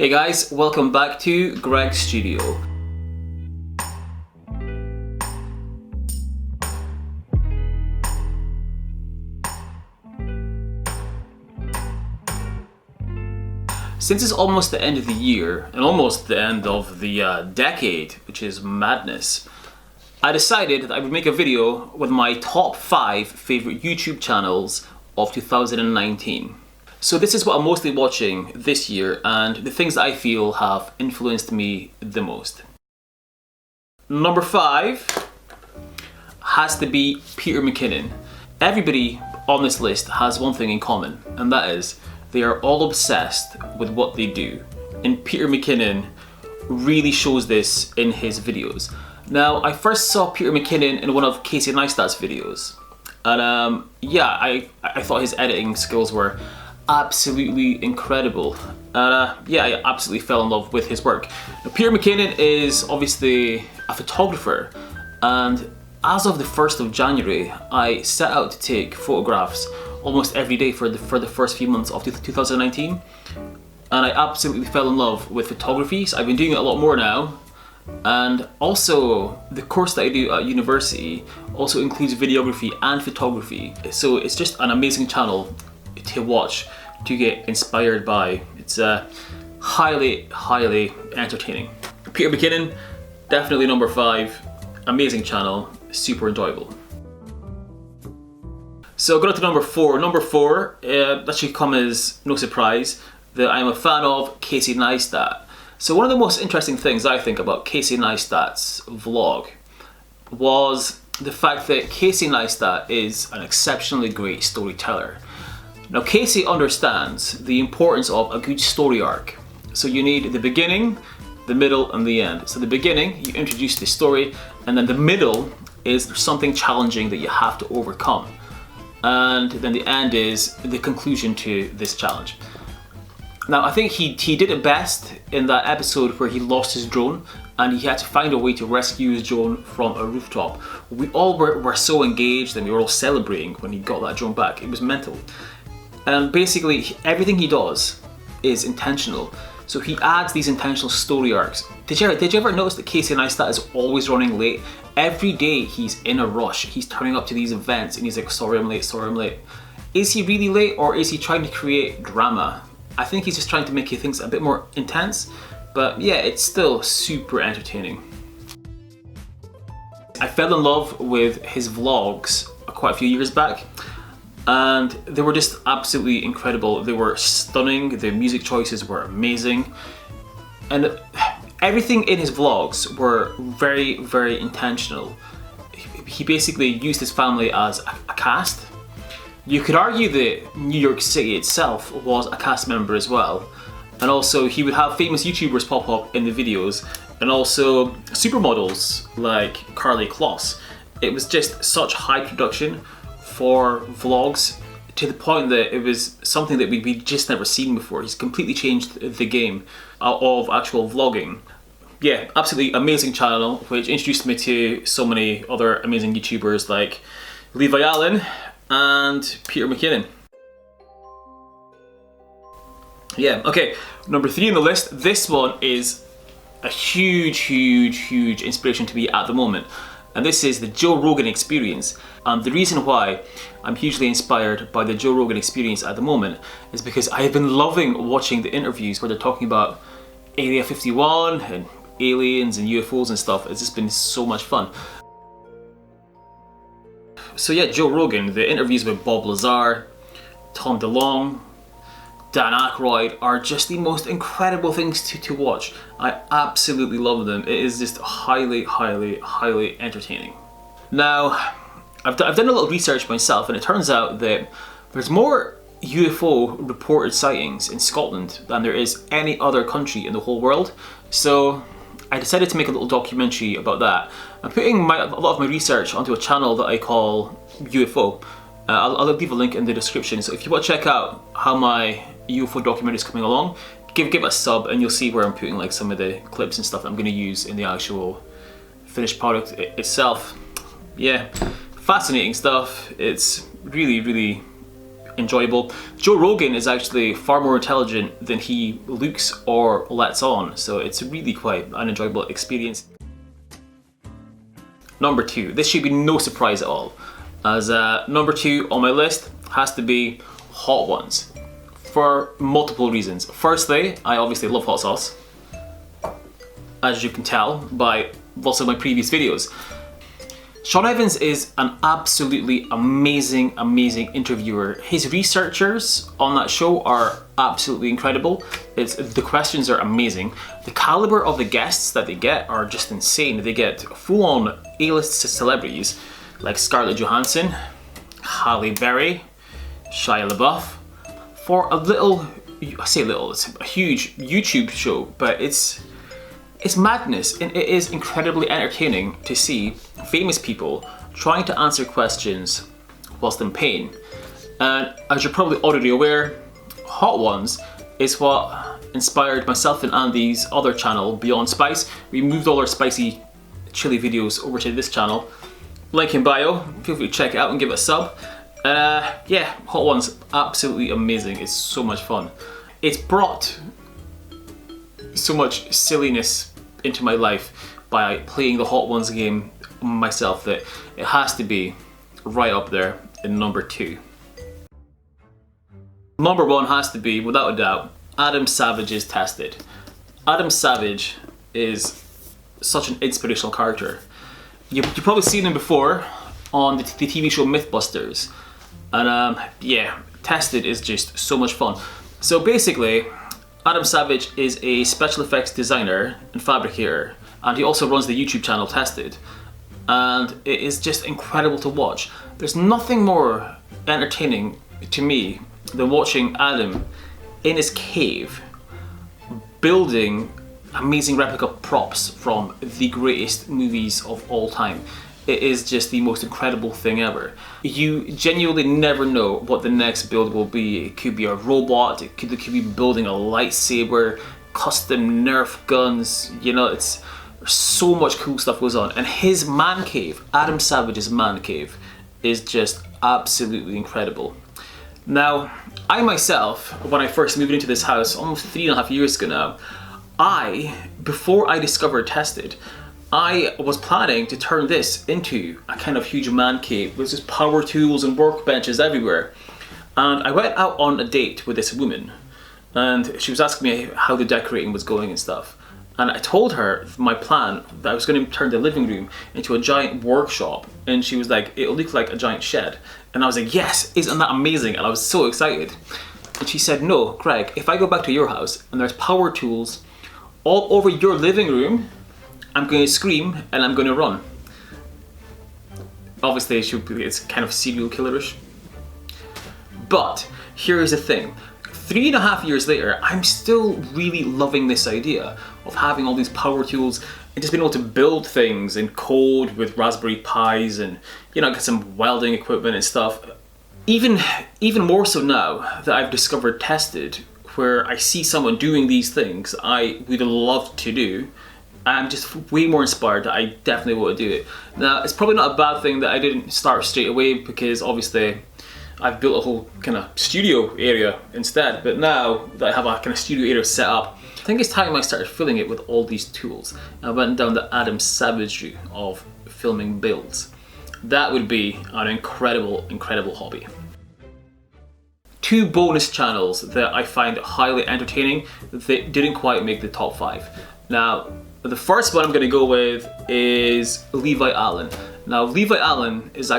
Hey guys, welcome back to Greg's Studio. Since it's almost the end of the year and almost the end of the decade, which is madness, I decided that I would make a video with my top 5 favorite YouTube channels of 2019. So this is what I'm mostly watching this year and the things that I feel have influenced me the most. Number 5 has to be Peter McKinnon. Everybody on this list has one thing in common, and that is they are all obsessed with what they do. And Peter McKinnon really shows this in his videos. Now, I first saw Peter McKinnon in one of Casey Neistat's videos. And I thought his editing skills were absolutely incredible. I absolutely fell in love with his work. Now, Peter McKinnon is obviously a photographer, and as of the 1st of January, I set out to take photographs almost every day for the first few months of 2019, and I absolutely fell in love with photography. So I've been doing it a lot more now, and also the course that I do at university also includes videography and photography. So it's just an amazing channel to watch, to get inspired by. It's highly entertaining. Peter McKinnon, definitely number 5. Amazing channel, super enjoyable. So going on to number 4. Number 4, that should come as no surprise that I'm a fan of Casey Neistat. So one of the most interesting things I think about Casey Neistat's vlog was the fact that Casey Neistat is an exceptionally great storyteller. Now, Casey understands the importance of a good story arc. So you need the beginning, the middle, and the end. So the beginning, you introduce the story, and then the middle is something challenging that you have to overcome. And then the end is the conclusion to this challenge. Now, I think he did it best in that episode where he lost his drone and he had to find a way to rescue his drone from a rooftop. We all were so engaged and we were all celebrating when he got that drone back. It was mental. And basically, everything he does is intentional. So he adds these intentional story arcs. Did you ever notice that Casey Neistat is always running late? Every day he's in a rush. He's turning up to these events and he's like, sorry I'm late. Is he really late, or is he trying to create drama? I think he's just trying to make things a bit more intense, but yeah, it's still super entertaining. I fell in love with his vlogs quite a few years back, and they were just absolutely incredible. They were stunning, the music choices were amazing, and everything in his vlogs were very intentional. He basically used his family as a cast. You could argue that New York City itself was a cast member as well, and also he would have famous YouTubers pop up in the videos, and also supermodels like Carly Kloss. It was just such high production for vlogs, to the point that it was something that we'd just never seen before. He's completely changed the game of actual vlogging. Yeah, absolutely amazing channel, which introduced me to so many other amazing YouTubers like Levi Allen and Peter McKinnon. Yeah, okay, number 3 on the list. This one is a huge inspiration to me at the moment. And this is the Joe Rogan Experience. The reason why I'm hugely inspired by the Joe Rogan Experience at the moment is because I have been loving watching the interviews where they're talking about Area 51 and aliens and UFOs and stuff. It's just been so much fun. So yeah, Joe Rogan, the interviews with Bob Lazar, Tom DeLonge, Dan Aykroyd are just the most incredible things to watch. I absolutely love them. It is just highly entertaining. Now, I've done a little research myself, and it turns out that there's more UFO reported sightings in Scotland than there is any other country in the whole world. So I decided to make a little documentary about that. I'm putting a lot of my research onto a channel that I call UFO. I'll leave a link in the description, so if you want to check out how my UFO documentary is coming along, give it a sub and you'll see where I'm putting like some of the clips and stuff that I'm going to use in the actual finished product itself. Yeah, fascinating stuff. It's really enjoyable. Joe Rogan is actually far more intelligent than he looks or lets on, so it's really quite an enjoyable experience. Number 2, this should be no surprise at all, as number 2 on my list has to be Hot Ones, for multiple reasons. Firstly, I obviously love hot sauce, as you can tell by lots of my previous videos. Sean Evans is an absolutely amazing interviewer. His researchers on that show are absolutely incredible. The questions are amazing. The caliber of the guests that they get are just insane. They get full-on A-list celebrities like Scarlett Johansson, Halle Berry, Shia LaBeouf, for a little, I say little, it's a huge YouTube show, but it's madness, and it is incredibly entertaining to see famous people trying to answer questions whilst in pain. And as you're probably already aware, Hot Ones is what inspired myself and Andy's other channel, Beyond Spice. We moved all our spicy chili videos over to this channel. Link in bio, feel free to check it out and give it a sub. Yeah, Hot Ones, absolutely amazing. It's so much fun. It's brought so much silliness into my life by playing the Hot Ones game myself that it has to be right up there in number 2. Number 1 has to be, without a doubt, Adam Savage's Tested. Adam Savage is such an inspirational character. You've probably seen him before on the TV show Mythbusters, and yeah, Tested is just so much fun. So basically, Adam Savage is a special effects designer and fabricator, and he also runs the YouTube channel Tested, and it is just incredible to watch. There's nothing more entertaining to me than watching Adam in his cave building amazing replica props from the greatest movies of all time. It is just the most incredible thing ever. You genuinely never know what the next build will be. It could be a robot, it could be building a lightsaber, custom Nerf guns, you know, there's so much cool stuff goes on. And his man cave, Adam Savage's man cave, is just absolutely incredible. Now, I myself, when I first moved into this house almost 3.5 years ago now, before I discovered Tested, I was planning to turn this into a kind of huge man cave with just power tools and workbenches everywhere. And I went out on a date with this woman, and she was asking me how the decorating was going and stuff. And I told her my plan, that I was going to turn the living room into a giant workshop, and she was like, it'll look like a giant shed. And I was like, yes, isn't that amazing? And I was so excited. And she said, no, Greg, if I go back to your house and there's power tools all over your living room, I'm going to scream and I'm going to run. Obviously, it's kind of serial killerish. But here's the thing. 3.5 years later, I'm still really loving this idea of having all these power tools and just being able to build things and code with Raspberry Pis and, you know, get some welding equipment and stuff. Even more so now that I've discovered Tested, where I see someone doing these things I would love to do, I'm just way more inspired that I definitely want to do it. Now, it's probably not a bad thing that I didn't start straight away, because obviously I've built a whole kind of studio area instead, but now that I have a kind of studio area set up, I think it's time I started filling it with all these tools. I went down the Adam Savage route of filming builds. That would be an incredible hobby. 2 bonus channels that I find highly entertaining that didn't quite make the top 5. Now, the first one I'm going to go with is Levi Allen. Now, Levi Allen is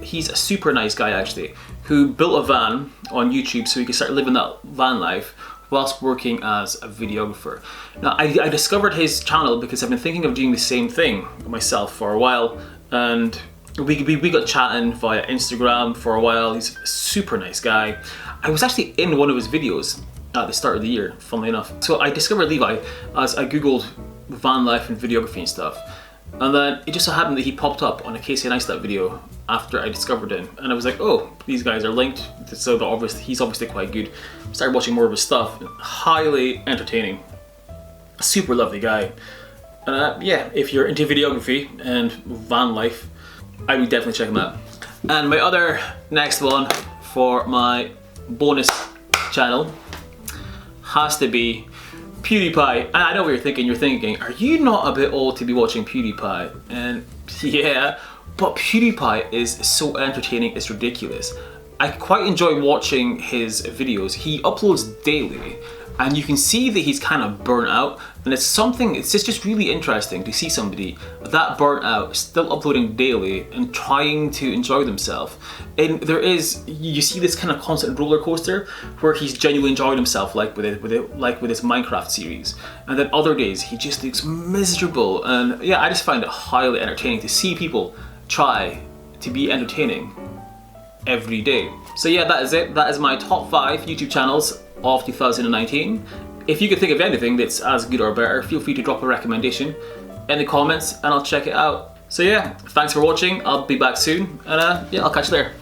he's a super nice guy actually, who built a van on YouTube so he could start living that van life whilst working as a videographer. Now, I discovered his channel because I've been thinking of doing the same thing myself for a while, and we got chatting via Instagram for a while. He's a super nice guy. I was actually in one of his videos at the start of the year, funnily enough. So I discovered Levi as I googled van life and videography and stuff. And then it just so happened that he popped up on a Casey Neistat video after I discovered him. And I was like, oh, these guys are linked, so he's obviously quite good. Started watching more of his stuff. Highly entertaining. Super lovely guy. Yeah, if you're into videography and van life, I would definitely check him out. And my other next one for my bonus channel has to be PewDiePie. And I know what you're thinking, are you not a bit old to be watching PewDiePie? And yeah, but PewDiePie is so entertaining, it's ridiculous. I quite enjoy watching his videos. He uploads daily, and you can see that he's kind of burnt out, and it's just really interesting to see somebody that burnt out still uploading daily and trying to enjoy themselves. And you see this kind of constant roller coaster where he's genuinely enjoying himself, like with his Minecraft series, and then other days he just looks miserable. And yeah, I just find it highly entertaining to see people try to be entertaining every day. So yeah, that is it. That is my top 5 YouTube channels of 2019. If you could think of anything that's as good or better, feel free to drop a recommendation in the comments and I'll check it out. So yeah, thanks for watching. I'll be back soon, and yeah, I'll catch you there.